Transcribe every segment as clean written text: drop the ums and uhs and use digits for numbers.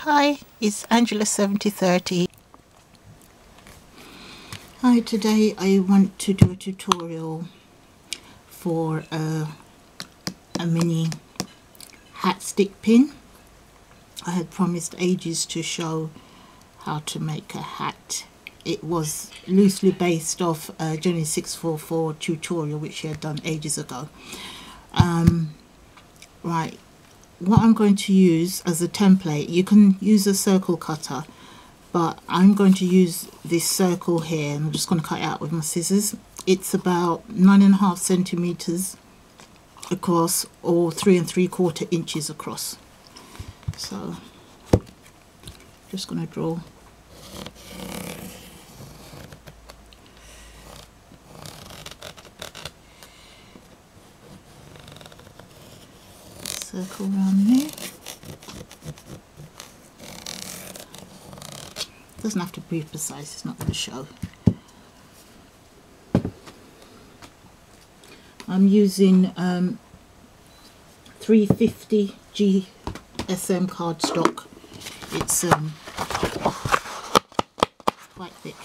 Hi, it's Angela7030. Hi, today I want to do a tutorial for a mini hat stick pin. I had promised ages to show how to make a hat. It was loosely based off a Jenny 644 tutorial which she had done ages ago. Right, what I'm going to use as a template, you can use a circle cutter, but I'm going to use this circle here and I'm just going to cut it out with my scissors. It's about 9.5 centimeters across, or 3 3/4 inches across. So just going to draw a circle around there. Doesn't have to be precise, it's not going to show. I'm using 350 GSM cardstock. It's quite thick.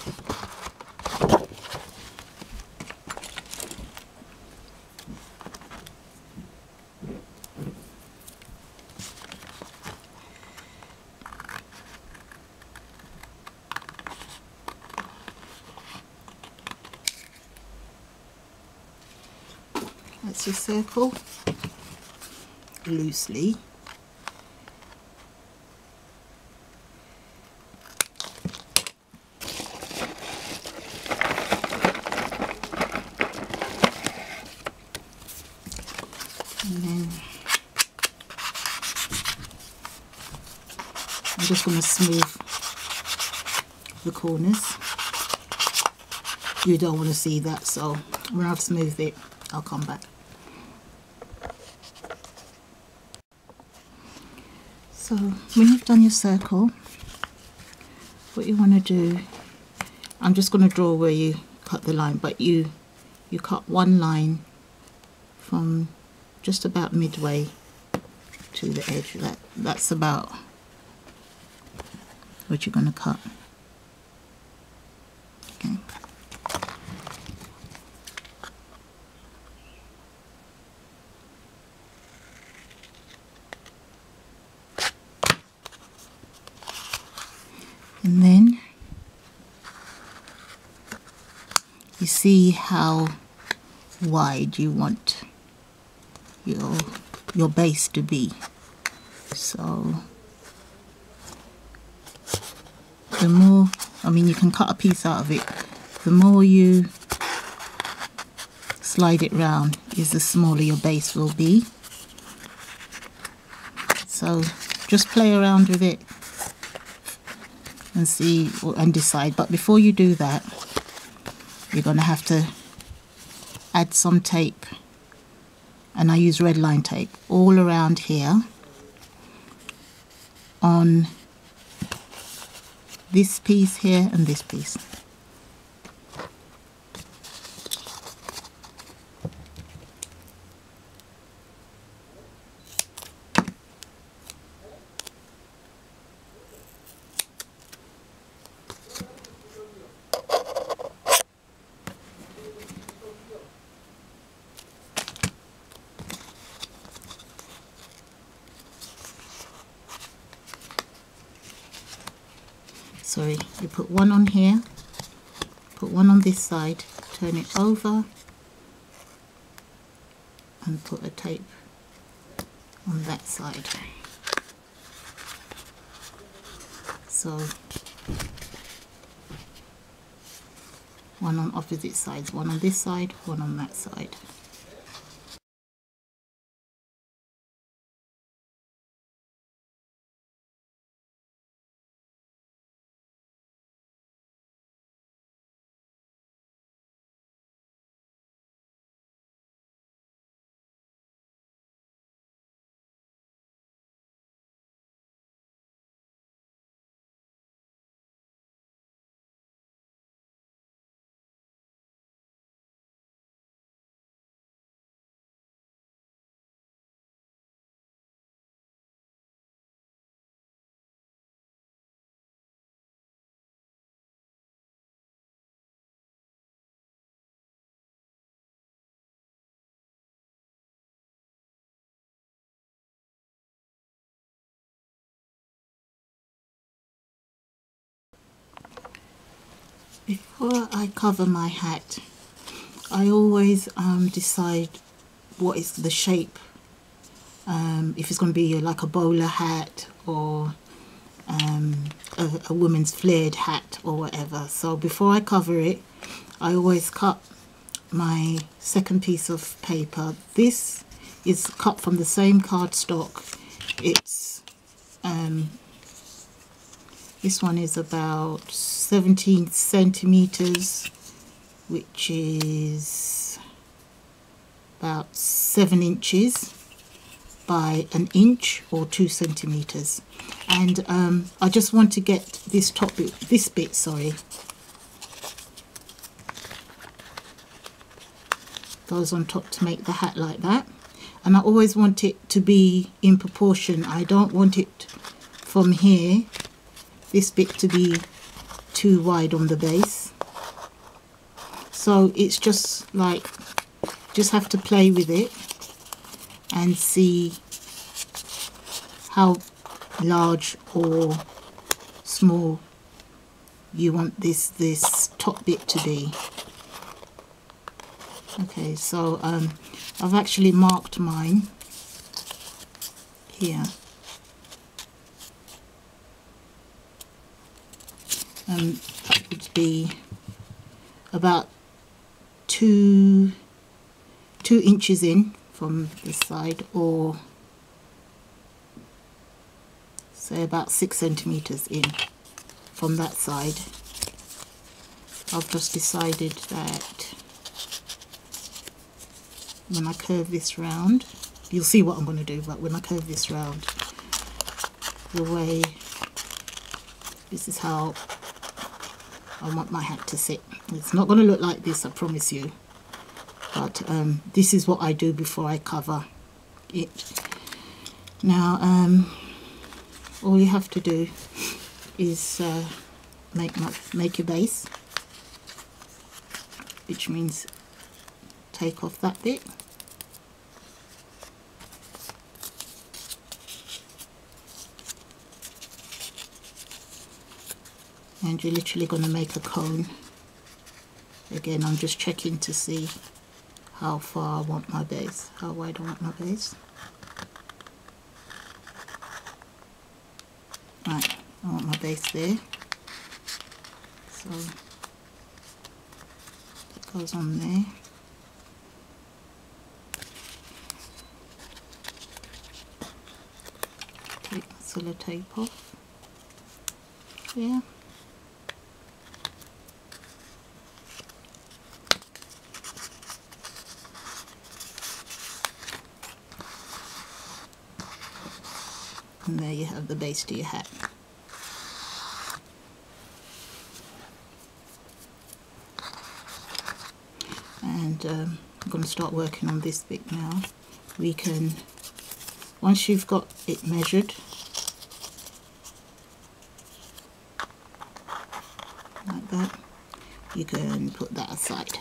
That's your circle, loosely. And then I'm just going to smooth the corners. You don't want to see that, so when I've smoothed it, I'll come back. So when you've done your circle, what you want to do, I'm just going to draw where you cut the line, but you cut one line from just about midway to the edge. That's about what you're going to cut. Okay. And then you see how wide you want your base to be. So the more, I mean, you can cut a piece out of it, the more you slide it round is the smaller your base will be. So just play around with it and see and decide. But before you do that, you're going to have to add some tape, and I use red line tape all around here on this piece here and this piece. Sorry, you put one on here, put one on this side, turn it over and put a tape on that side. So one on opposite sides, one on this side, one on that side. Before I cover my hat, I always decide what is the shape, if it's going to be like a bowler hat or a woman's flared hat or whatever. So before I cover it, I always cut my second piece of paper. This is cut from the same cardstock. It's this one is about 17 centimeters, which is about 7 inches by an inch or 2 centimeters. And I just want to get this top bit, this bit, sorry, goes on top to make the hat like that. And I always want it to be in proportion. I don't want it from here, this bit, to be too wide on the base. So it's just like, just have to play with it and see how large or small you want this top bit to be. Okay, so I've actually marked mine here. That would be about 2 inches in from this side, or say about 6 centimeters in from that side. I've just decided that when I curve this round, you'll see what I'm going to do, but when I curve this round, the way, this is how I want my hat to sit. It's not going to look like this, I promise you, but this is what I do before I cover it. Now all you have to do is make your base, which means take off that bit, and you're literally going to make a cone. Again, I'm just checking to see how far I want my base, how wide I want my base. Right, I want my base there, so that goes on there. Take my sellotape off. Yeah. And there you have the base to your hat. And I'm going to start working on this bit now. We can, once you've got it measured, like that, you can put that aside.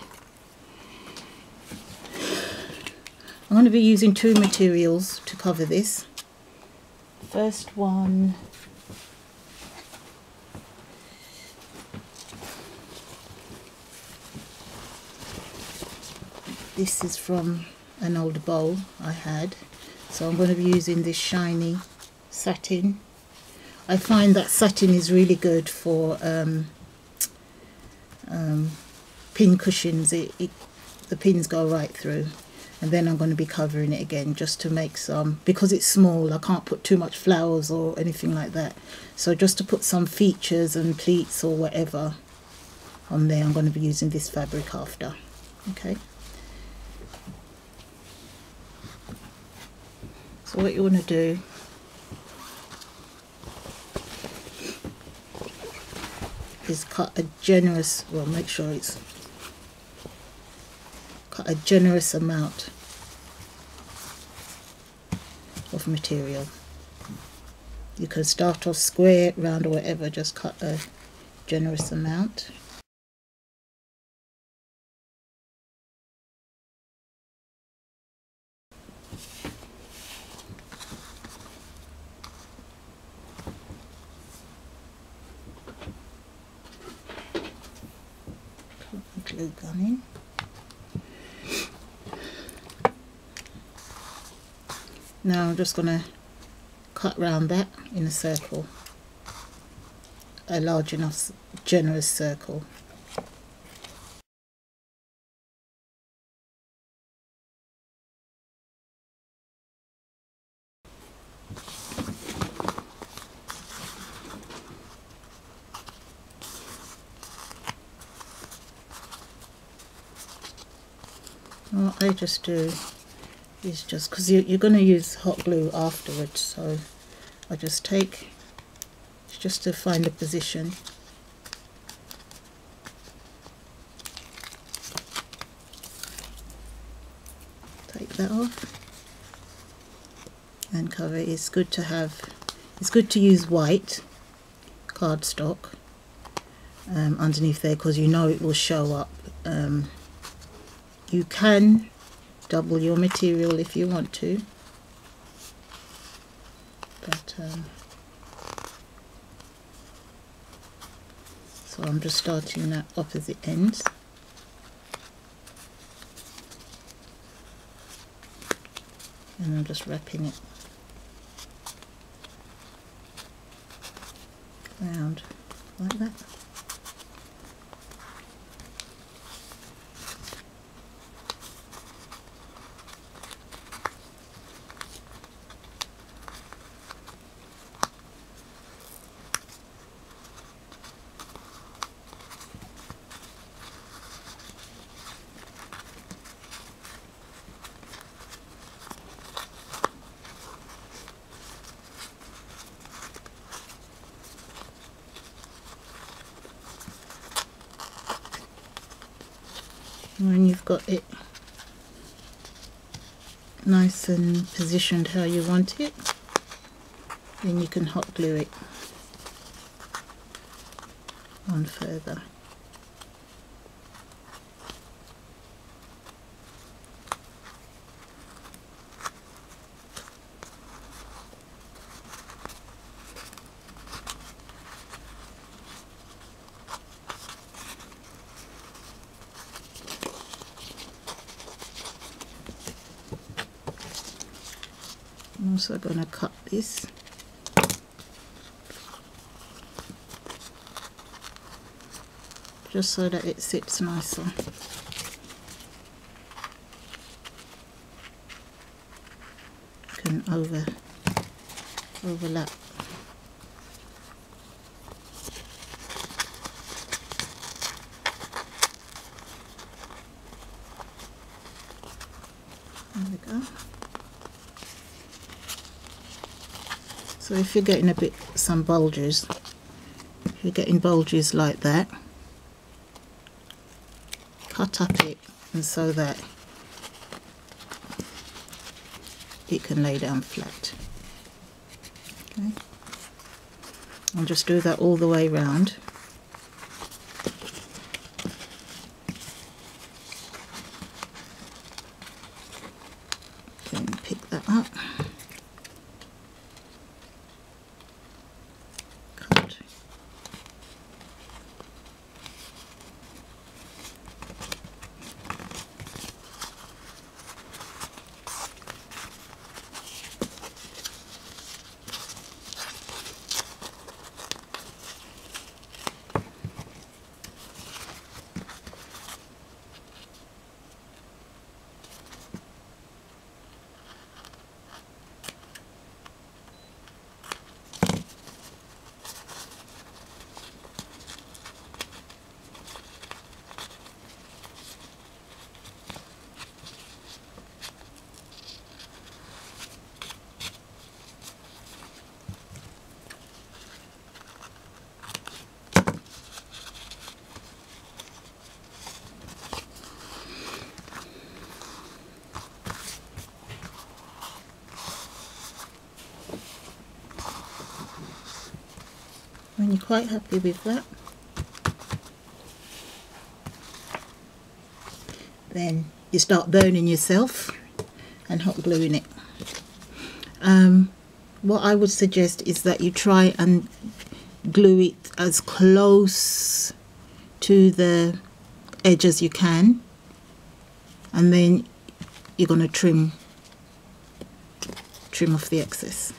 I'm going to be using 2 materials to cover this. First one, this is from an old bowl I had, so I'm going to be using this shiny satin. I find that satin is really good for pin cushions. The pins go right through. And then I'm going to be covering it again just to make some, because it's small, I can't put too much flowers or anything like that. So just to put some features and pleats or whatever on there, I'm going to be using this fabric after. Okay. So what you want to do is cut a generous, well, make sure it's cut a generous amount of material. You can start off square, round or whatever, just cut a generous amount. glue gun in. Now I'm just going to cut round that in a circle, a large enough generous circle. What I just do is just, because you're going to use hot glue afterwards, so I just take, just to find a position, take that off and cover it. It's good to have, it's good to use white cardstock underneath there, because you know it will show up. You can double your material if you want to, but so I'm just starting at opposite ends, and I'm just wrapping it around like that. When you've got it nice and positioned how you want it, then you can hot glue it on further. I'm also going to cut this just so that it sits nicer. Can overlap. There we go. So if you're getting some bulges, if you're getting bulges like that, cut up it and so that it can lay down flat. Okay, I'll just do that all the way round. Then pick that up. Cut. When you're quite happy with that, then you start burning yourself and hot gluing it. What I would suggest is that you try and glue it as close to the edge as you can, and then you're going to trim off the excess.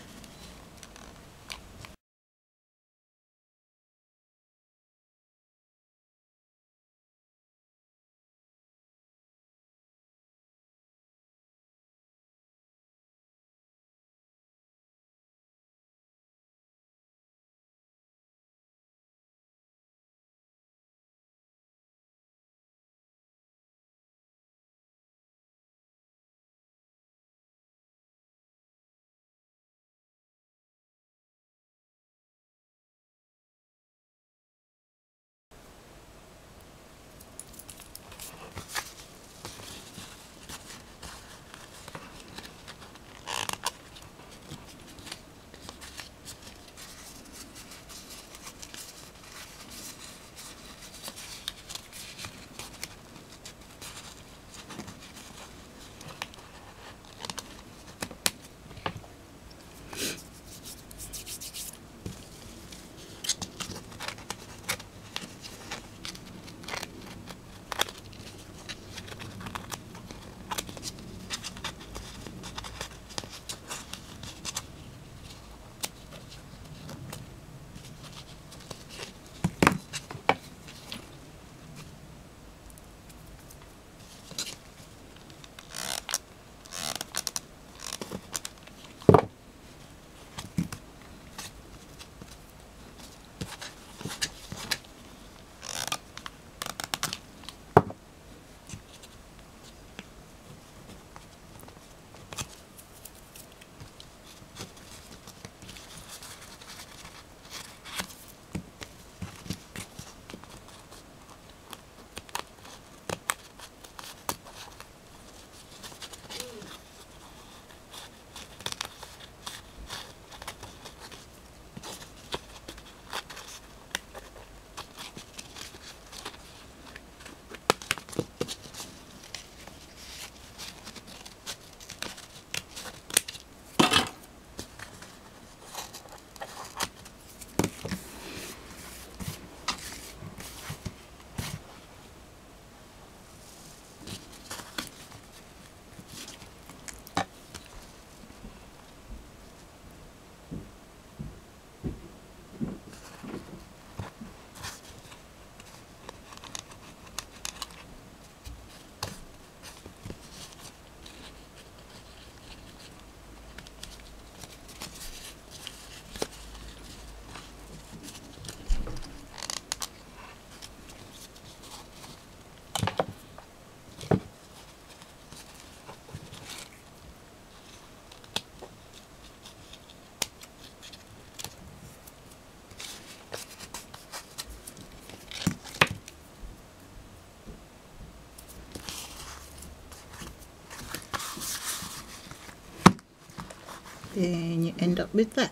Then you end up with that.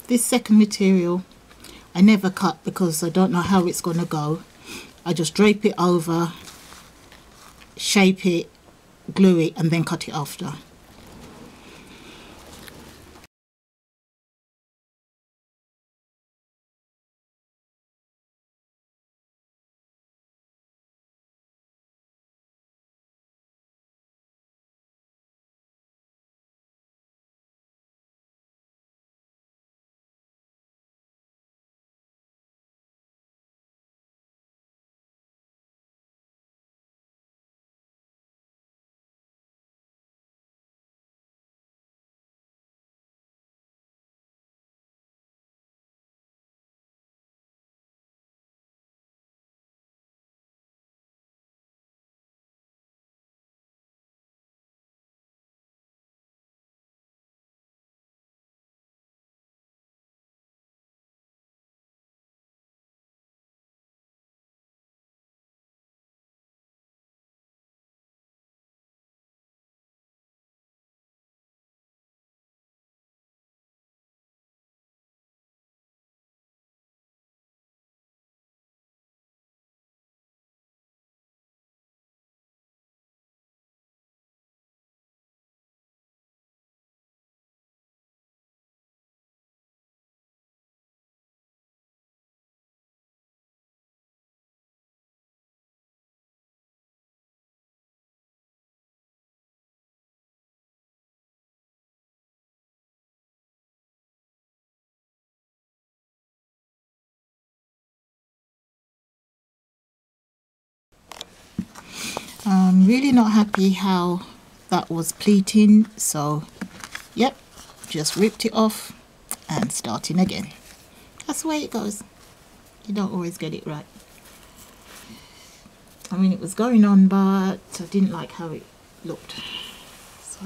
This second material I never cut because I don't know how it's going to go. I just drape it over, shape it, glue it, and then cut it after. I'm really not happy how that was pleating, so yep, just ripped it off and starting again. That's the way it goes. You don't always get it right. I mean, it was going on, but I didn't like how it looked. So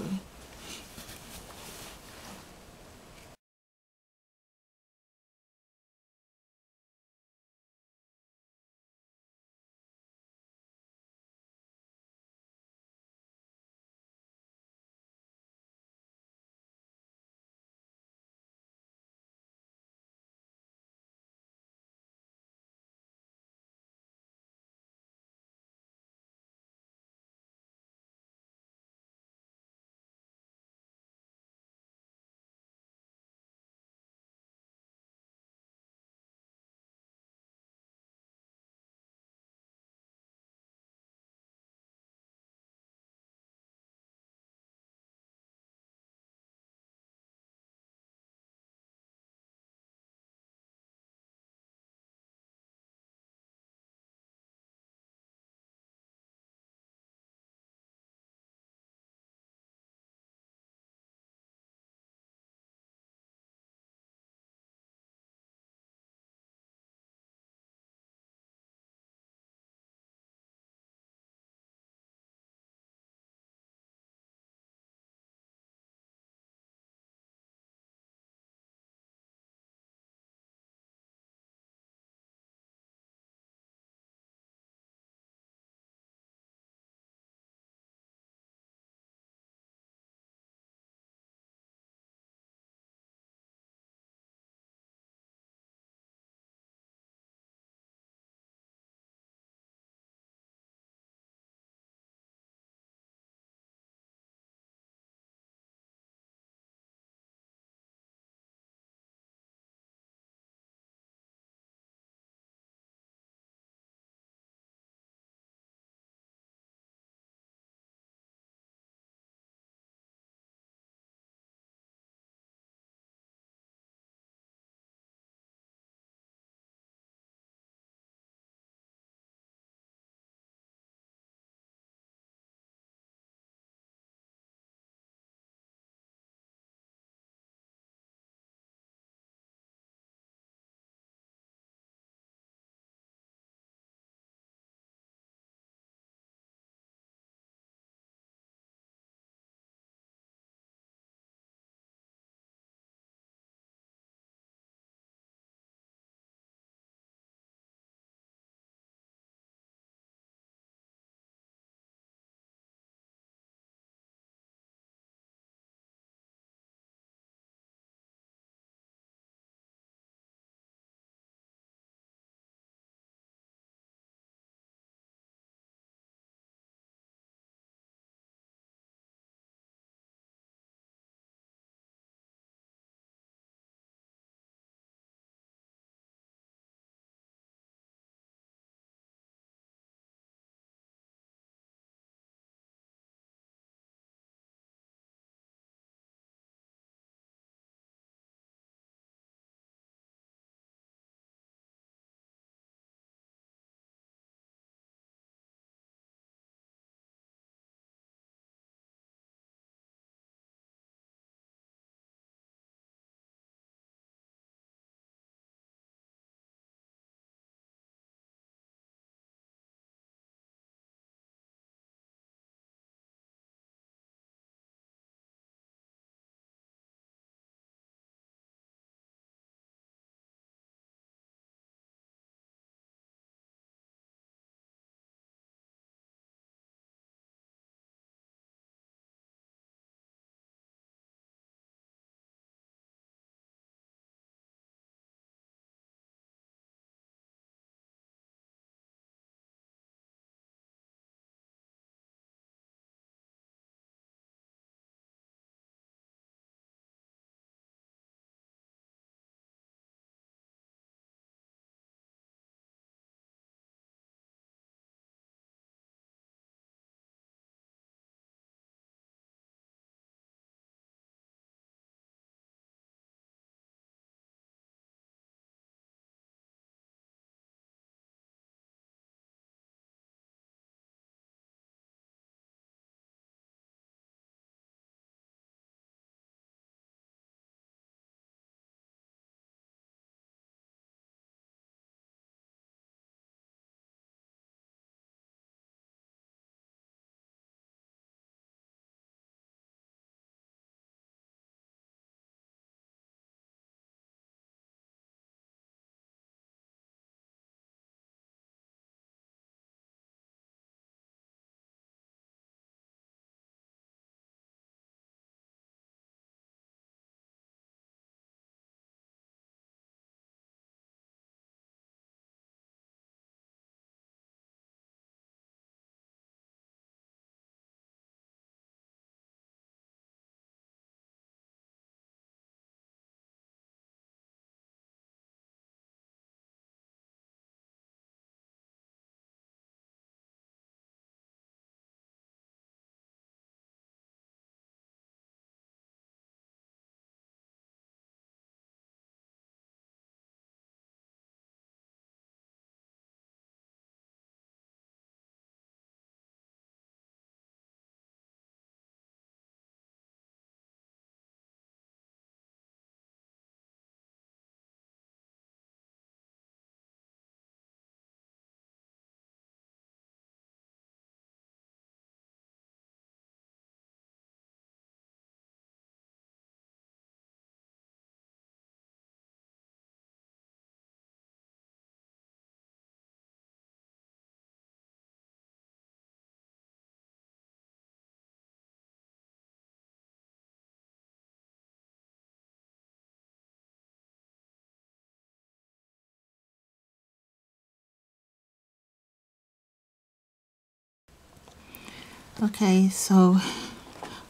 Okay, so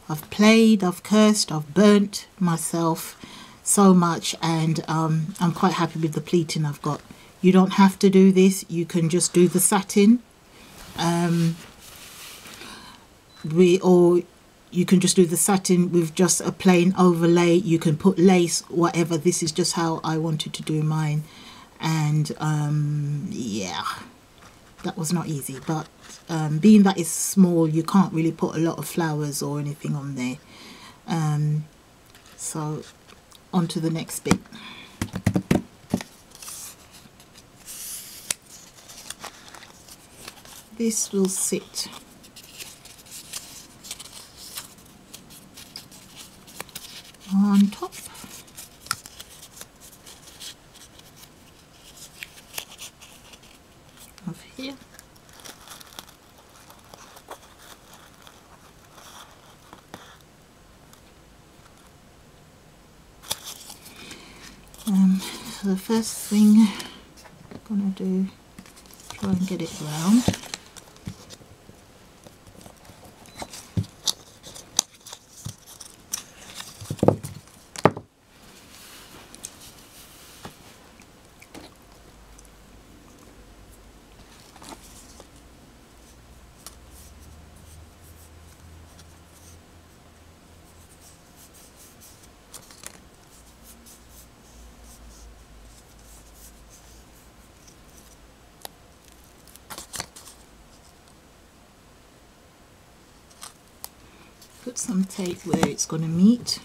I've played, I've cursed, I've burnt myself so much, and I'm quite happy with the pleating I've got. You don't have to do this, you can just do the satin, or you can just do the satin with just a plain overlay. You can put lace, whatever. This is just how I wanted to do mine, and yeah, that was not easy, but being that it's small, you can't really put a lot of flowers or anything on there. So on to the next bit. This will sit on top. Of here. So the first thing I'm gonna do, try and get it round. Put some tape where it's going to meet.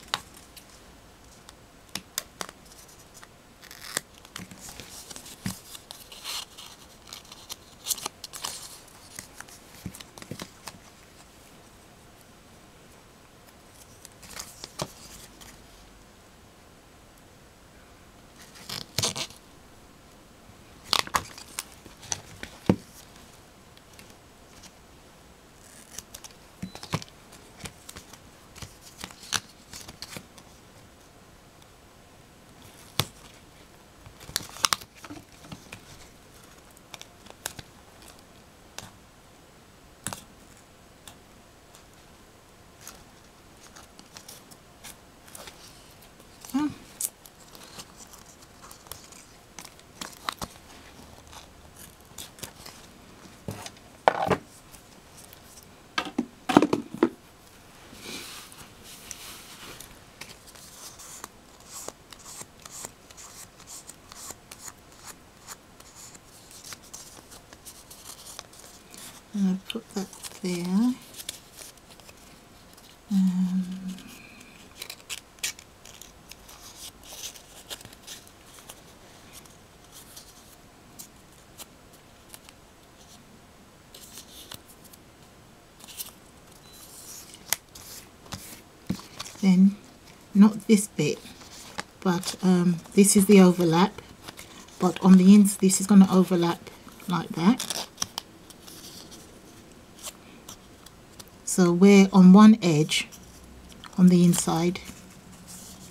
And I'll put that there. Then, not this bit, but this is the overlap, but on the ends this is going to overlap like that. So we're on one edge on the inside,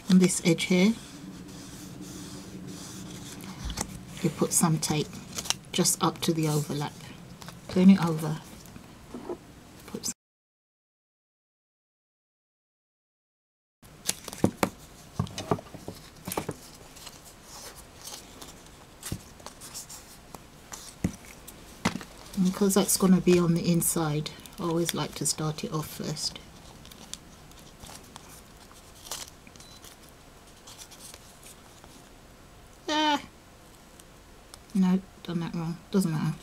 on this edge here, you put some tape just up to the overlap, turn it over, put some. And because that's going to be on the inside, I always like to start it off first. No, done that wrong. Doesn't matter.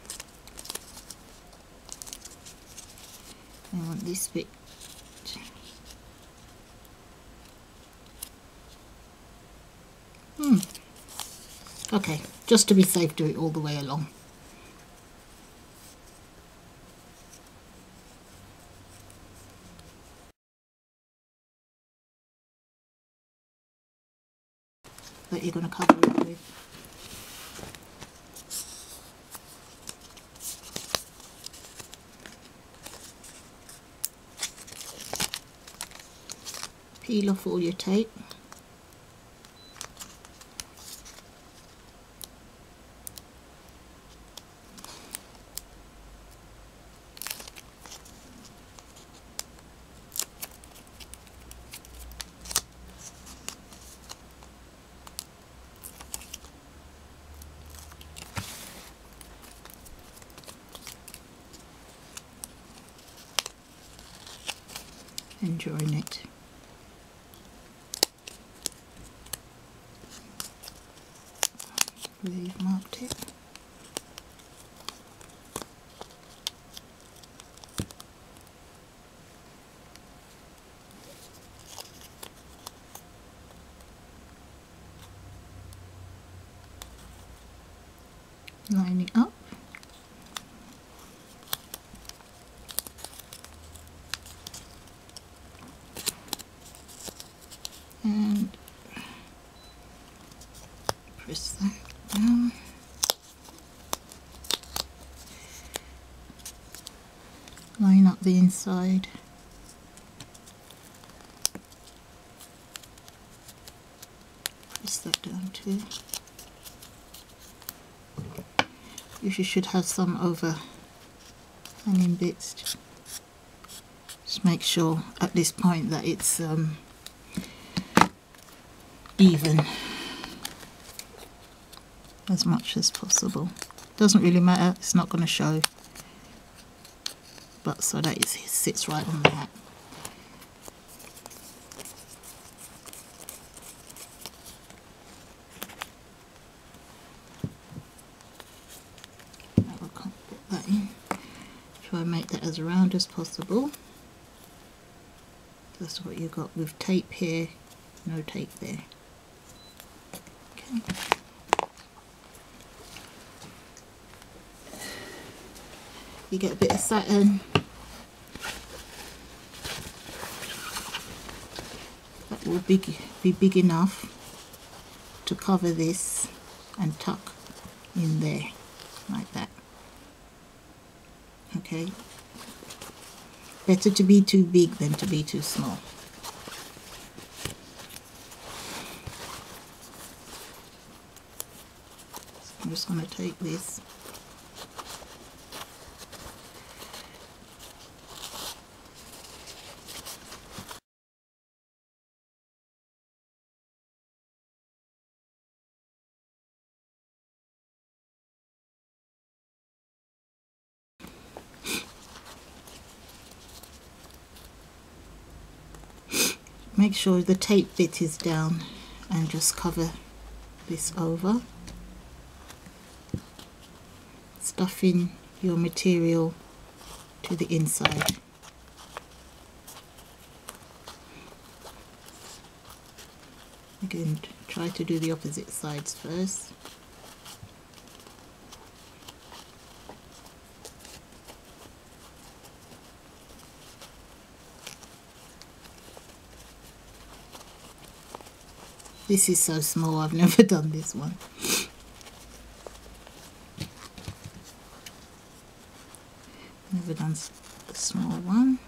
I want this bit. Okay, just to be safe, do it all the way along. That you're going to cover it with. Peel off all your tape. and join it. Where you've marked it. Line it up. And press that down. Line up the inside. Press that down too. You should have some overhanging bits. Just make sure at this point that it's even as much as possible. Doesn't really matter, it's not going to show, but so that it sits right on the hat. That in. Try and make that as round as possible. That's what you got with tape here, no tape there. Okay. You get a bit of satin. That will be big enough to cover this and tuck in there like that. Okay, better to be too big than to be too small. So I'm just going to take this . Make sure the tape bit is down and just cover this over. Stuff in your material to the inside. Again, try to do the opposite sides first. This is so small, I've never done this one. Never done a small one.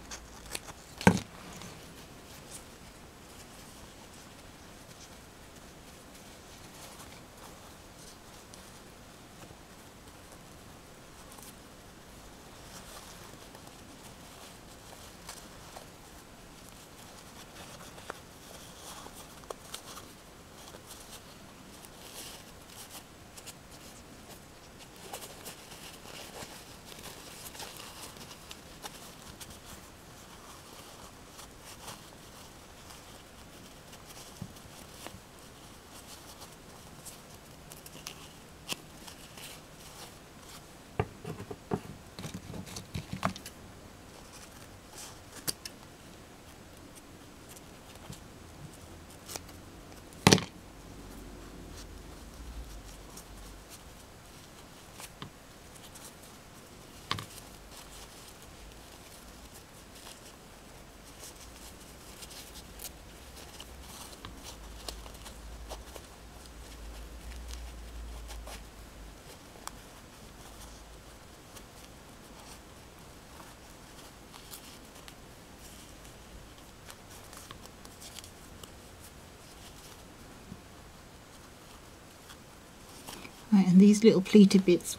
Right, and these little pleated bits,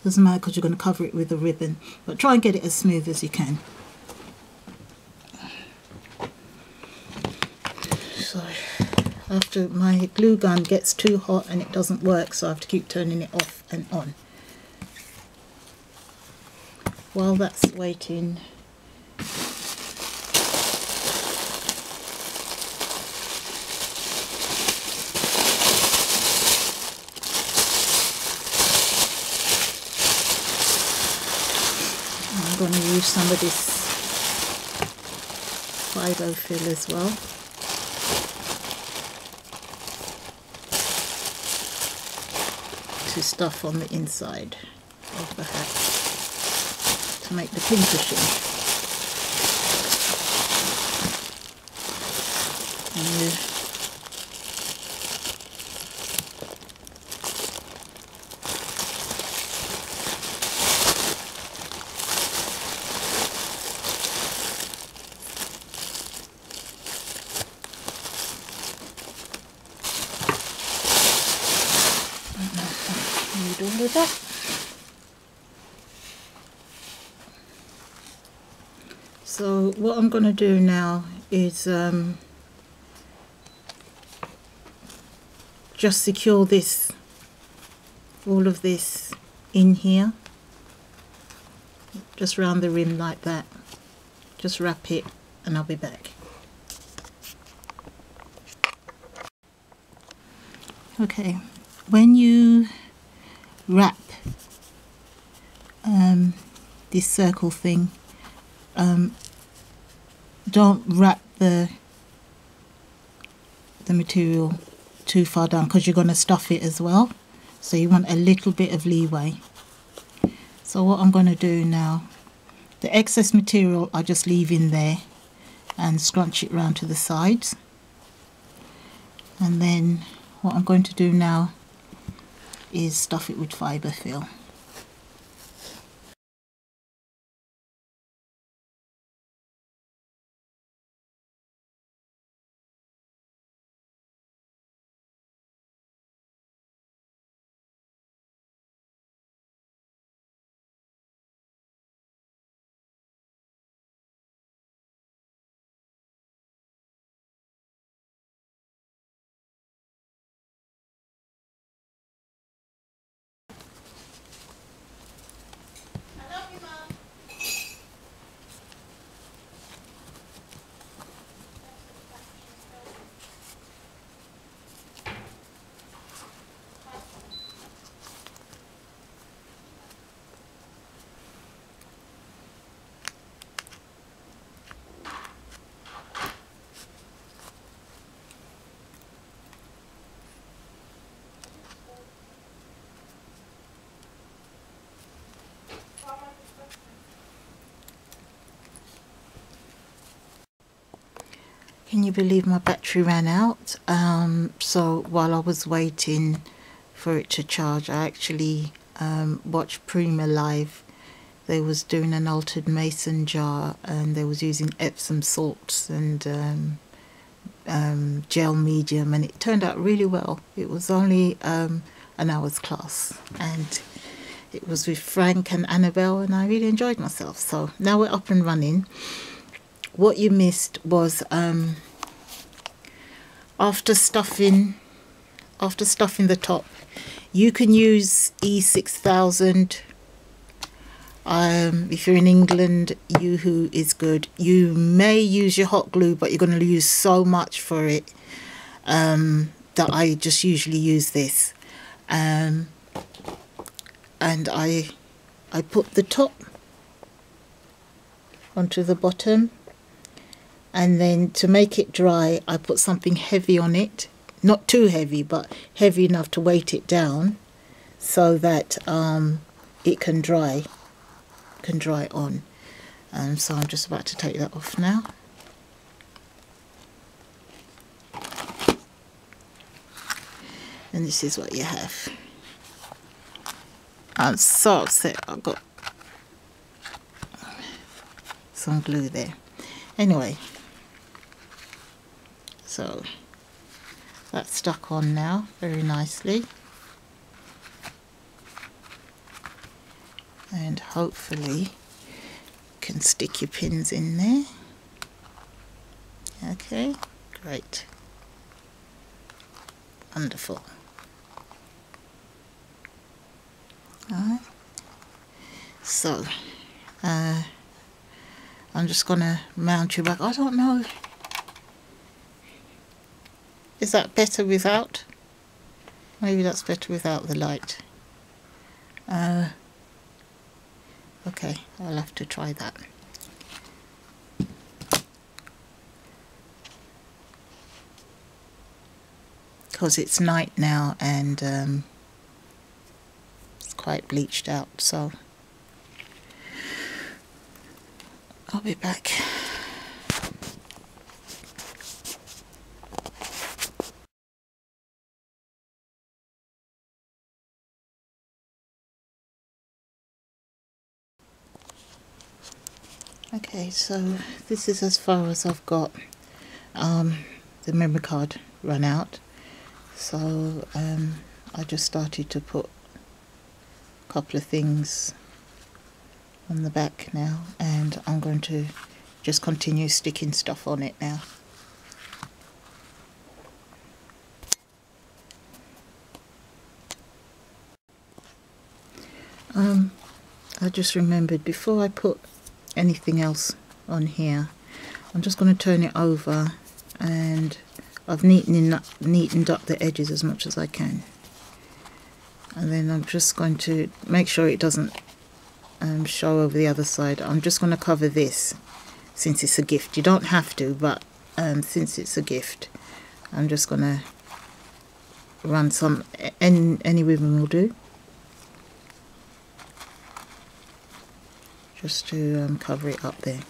doesn't matter because you're going to cover it with a ribbon, but try and get it as smooth as you can. So after my glue gun gets too hot and it doesn't work, so I have to keep turning it off and on. While that's waiting, some of this Fiberfill as well. To stuff on the inside of the hat to make the pincushion. And need all of that. So what I'm going to do now is just secure this, all of this in here, just round the rim like that. Just wrap it and I'll be back. Okay, when you wrap this circle thing, don't wrap the material too far down because you're going to stuff it as well, so you want a little bit of leeway. So what I'm going to do now, the excess material I just leave in there and scrunch it round to the sides, and then what I'm going to do now is stuff it with Fiberfill. Can you believe my battery ran out? So while I was waiting for it to charge, I actually watched Prima Live. They was doing an altered mason jar and they was using Epsom salts and gel medium, and it turned out really well. It was only an hour's class and it was with Frank and Annabelle, and I really enjoyed myself. So now we're up and running. What you missed was after stuffing the top, you can use E6000. If you're in England, Yoo-Hoo is good. You may use your hot glue, but you're going to use so much for it that I just usually use this. And I put the top onto the bottom, and then to make it dry I put something heavy on it, not too heavy but heavy enough to weight it down so that it can dry on. So I'm just about to take that off now. And this is what you have. I'm so upset I got some glue there. Anyway, so that's stuck on now very nicely, and hopefully you can stick your pins in there. Okay, great, wonderful. Alright, so I'm just gonna mount you back. I don't know, is that better without? Maybe that's better without the light. Okay, I'll have to try that. because it's night now and it's quite bleached out, so I'll be back. Okay, so this is as far as I've got. The memory card ran out, so I just started to put a couple of things on the back now, and I'm going to just continue sticking stuff on it now. I just remembered, before I put anything else on here, I'm just going to turn it over, and I've neatened up the edges as much as I can, and then I'm just going to make sure it doesn't show over the other side. I'm just going to cover this since it's a gift. You don't have to, but since it's a gift, I'm just going to run some, any ribbon will do, just to cover it up there.